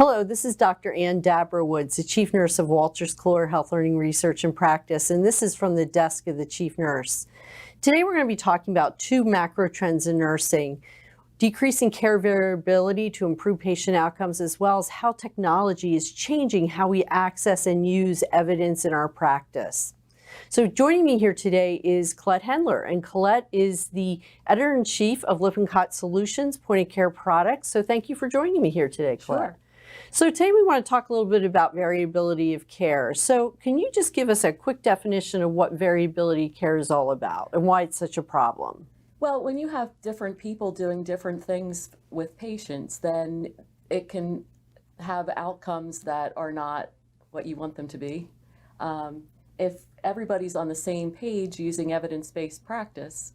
Hello, this is Dr. Ann Dabra Woods, the Chief Nurse of Walters Kluwer Health Learning Research and Practice, and this is from the desk of the Chief Nurse. Today we're going to be talking about two macro trends in nursing: decreasing care variability to improve patient outcomes, as well as how technology is changing how we access and use evidence in our practice. So joining me here today is Colette Hendler, and Colette is the Editor-in-Chief of Lippincott Solutions Point of Care Products. So thank you for joining me here today, Colette. Sure. So today we want to talk a little bit about variability of care. So can you just give us a quick definition of what variability care is all about and why it's such a problem? Well, when you have different people doing different things with patients, then it can have outcomes that are not what you want them to be. If everybody's on the same page using evidence-based practice,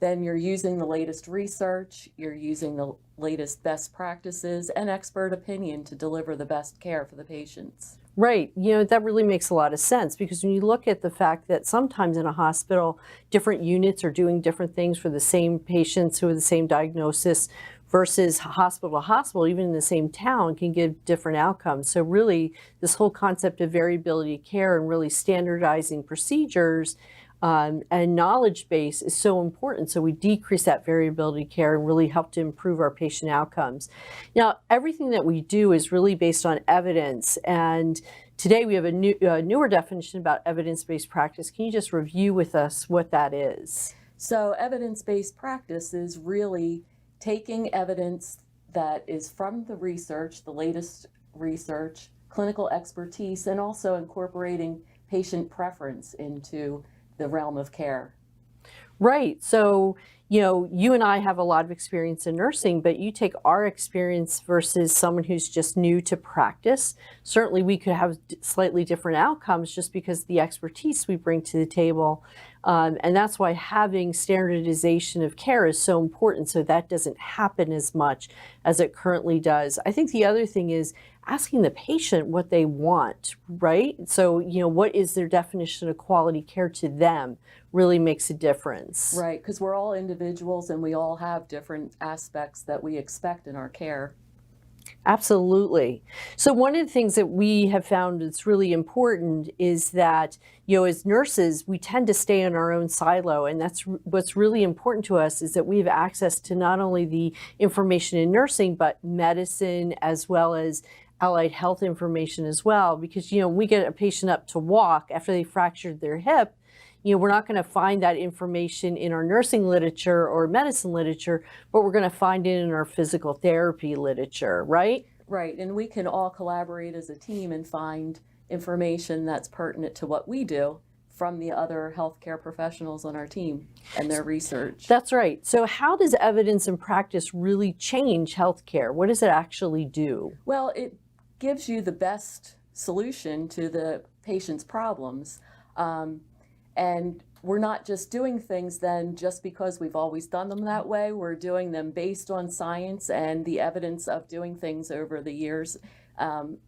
then you're using the latest research, you're using the latest best practices and expert opinion to deliver the best care for the patients. Right. That really makes a lot of sense, because when you look at the fact that sometimes in a hospital, different units are doing different things for the same patients who are the same diagnosis versus hospital to hospital, even in the same town, can give different outcomes. So really, this whole concept of variability of care and really standardizing procedures and knowledge base is so important. So we decrease that variability care and really help to improve our patient outcomes. Now, everything that we do is really based on evidence. And today we have a newer definition about evidence-based practice. Can you just review with us what that is? So evidence-based practice is really taking evidence that is from the research, the latest research, clinical expertise, and also incorporating patient preference into the realm of care. Right. So, you and I have a lot of experience in nursing, but you take our experience versus someone who's just new to practice. Certainly we could have slightly different outcomes just because of the expertise we bring to the table. And that's why having standardization of care is so important, so that doesn't happen as much as it currently does. I think the other thing is asking the patient what they want, right? So, what is their definition of quality care to them really makes a difference. Right, because we're all individuals and we all have different aspects that we expect in our care. Absolutely. So one of the things that we have found that's really important is that, as nurses, we tend to stay in our own silo. And that's what's really important to us, is that we have access to not only the information in nursing, but medicine as well as allied health information as well. Because, we get a patient up to walk after they fractured their hip, we're not going to find that information in our nursing literature or medicine literature, but we're going to find it in our physical therapy literature, right? Right, and we can all collaborate as a team and find information that's pertinent to what we do from the other healthcare professionals on our team and their research. That's right. So how does evidence and practice really change healthcare? What does it actually do? Well, it gives you the best solution to the patient's problems. And we're not just doing things then just because we've always done them that way. We're doing them based on science and the evidence of doing things over the years,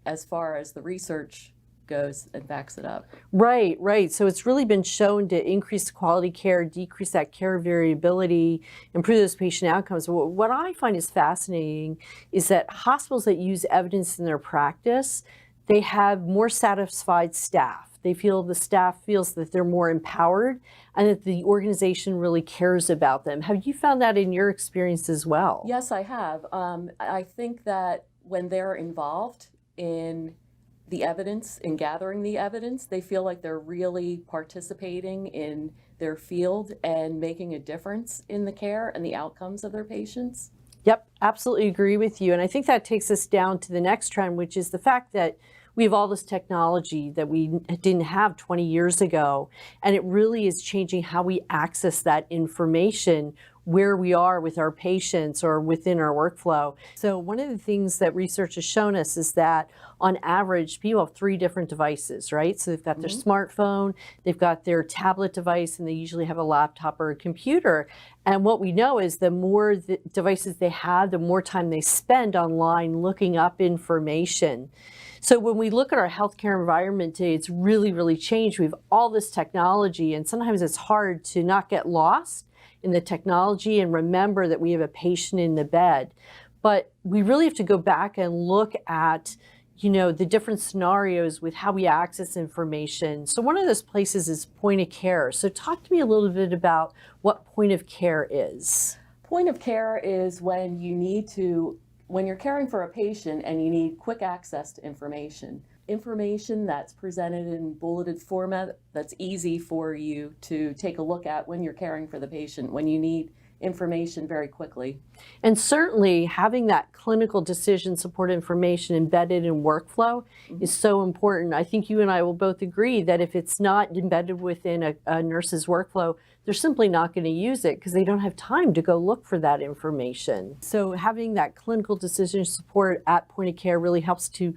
as far as the research goes and backs it up. Right, right. So it's really been shown to increase quality care, decrease that care variability, improve those patient outcomes. What I find is fascinating is that hospitals that use evidence in their practice, they have more satisfied staff. They feel the staff feels that they're more empowered and that the organization really cares about them. Have you found that in your experience as well? Yes, I have. I think that when they're involved in the evidence, in gathering the evidence, they feel like they're really participating in their field and making a difference in the care and the outcomes of their patients. Yep, absolutely agree with you. And I think that takes us down to the next trend, which is the fact that we have all this technology that we didn't have 20 years ago, and it really is changing how we access that information where we are with our patients or within our workflow. So one of the things that research has shown us is that on average, people have 3 different devices, right? So they've got their smartphone, they've got their tablet device, and they usually have a laptop or a computer. And what we know is the more devices they have, the more time they spend online looking up information. So when we look at our healthcare environment today, it's really, really changed. We have all this technology, and sometimes it's hard to not get lost in the technology and remember that we have a patient in the bed. but we really have to go back and look at, the different scenarios with how we access information. So one of those places is point of care. So talk to me a little bit about what point of care is. Point of care is when you're caring for a patient and you need quick access to information. Information that's presented in bulleted format that's easy for you to take a look at when you're caring for the patient, when you need information very quickly. And certainly having that clinical decision support information embedded in workflow is so important. I think you and I will both agree that if it's not embedded within a nurse's workflow, they're simply not going to use it because they don't have time to go look for that information. So having that clinical decision support at point of care really helps to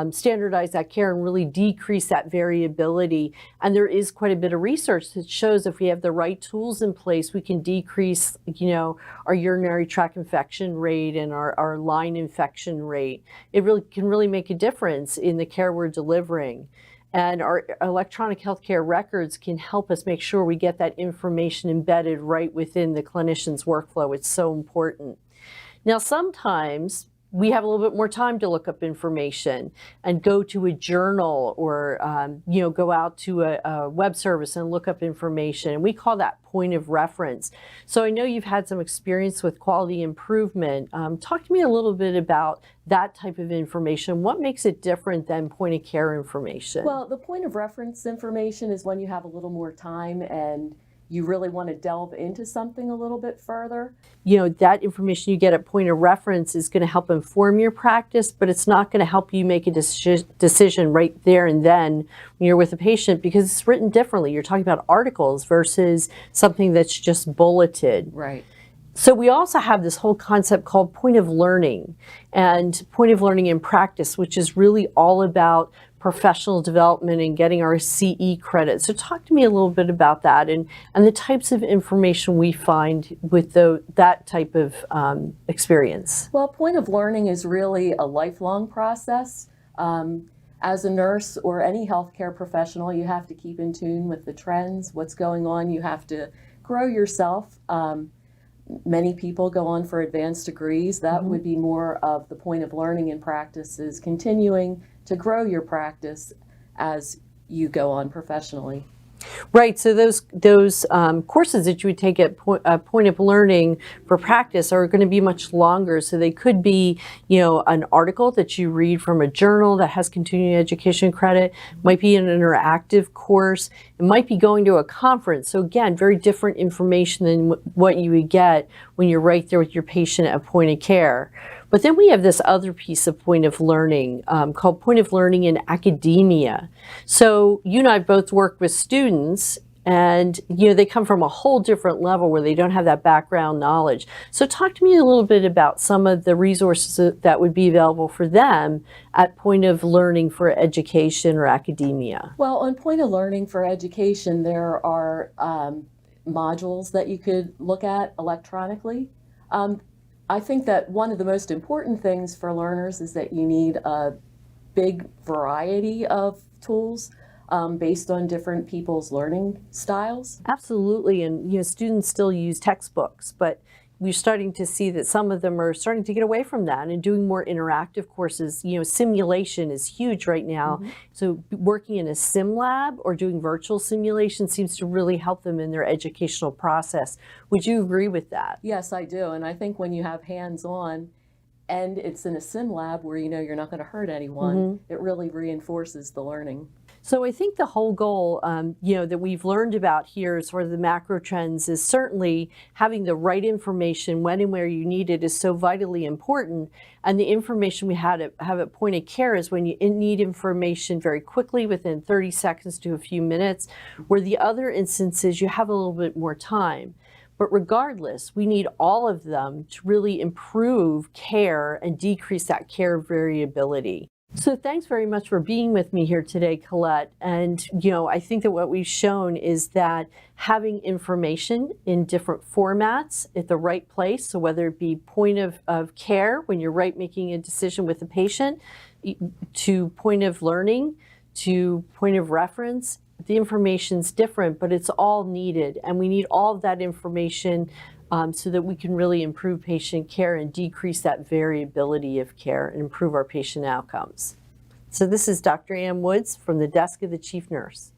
standardize that care and really decrease that variability. And there is quite a bit of research that shows if we have the right tools in place, we can decrease, our urinary tract infection rate and our line infection rate. It really can make a difference in the care we're delivering. And our electronic healthcare records can help us make sure we get that information embedded right within the clinician's workflow. It's so important. Now, sometimes we have a little bit more time to look up information and go to a journal or, go out to a web service and look up information. And we call that point of reference. So I know you've had some experience with quality improvement. Talk to me a little bit about that type of information. What makes it different than point of care information? Well, the point of reference information is when you have a little more time and you really want to delve into something a little bit further. That information you get at point of reference is going to help inform your practice, but it's not going to help you make a decision right there and then when you're with a patient because it's written differently. You're talking about articles versus something that's just bulleted. Right. So we also have this whole concept called point of learning and point of learning in practice, which is really all about professional development and getting our CE credit. So talk to me a little bit about that and the types of information we find with that type of experience. Well, point of learning is really a lifelong process. As a nurse or any healthcare professional, you have to keep in tune with the trends, what's going on. You have to grow yourself. Many people go on for advanced degrees. That would be more of the point of learning in practice, is continuing to grow your practice as you go on professionally. Right, so those courses that you would take at point of learning for practice are going to be much longer. So they could be, an article that you read from a journal that has continuing education credit, might be an interactive course, it might be going to a conference. So again, very different information than what you would get when you're right there with your patient at point of care. But then we have this other piece of point of learning called point of learning in academia. So you and I both work with students and they come from a whole different level where they don't have that background knowledge. So talk to me a little bit about some of the resources that would be available for them at point of learning for education or academia. Well, on point of learning for education, there are modules that you could look at electronically. I think that one of the most important things for learners is that you need a big variety of tools based on different people's learning styles. Absolutely, and students still use textbooks, but we're starting to see that some of them are starting to get away from that and doing more interactive courses. Simulation is huge right now. So working in a sim lab or doing virtual simulation seems to really help them in their educational process. Would you agree with that? Yes, I do. And I think when you have hands-on and it's in a sim lab where you're not going to hurt anyone, it really reinforces the learning. So I think the whole goal, that we've learned about here as sort of the macro trends is certainly having the right information when and where you need it is so vitally important. And the information we have at point of care is when you need information very quickly within 30 seconds to a few minutes, where the other instances you have a little bit more time. But regardless, we need all of them to really improve care and decrease that care variability. So thanks very much for being with me here today, Colette. And, I think that what we've shown is that having information in different formats at the right place, so whether it be point of care, when you're making a decision with the patient, to point of learning, to point of reference, the information's different, but it's all needed. And we need all of that information so that we can really improve patient care and decrease that variability of care and improve our patient outcomes. So this is Dr. Ann Woods from the desk of the chief nurse.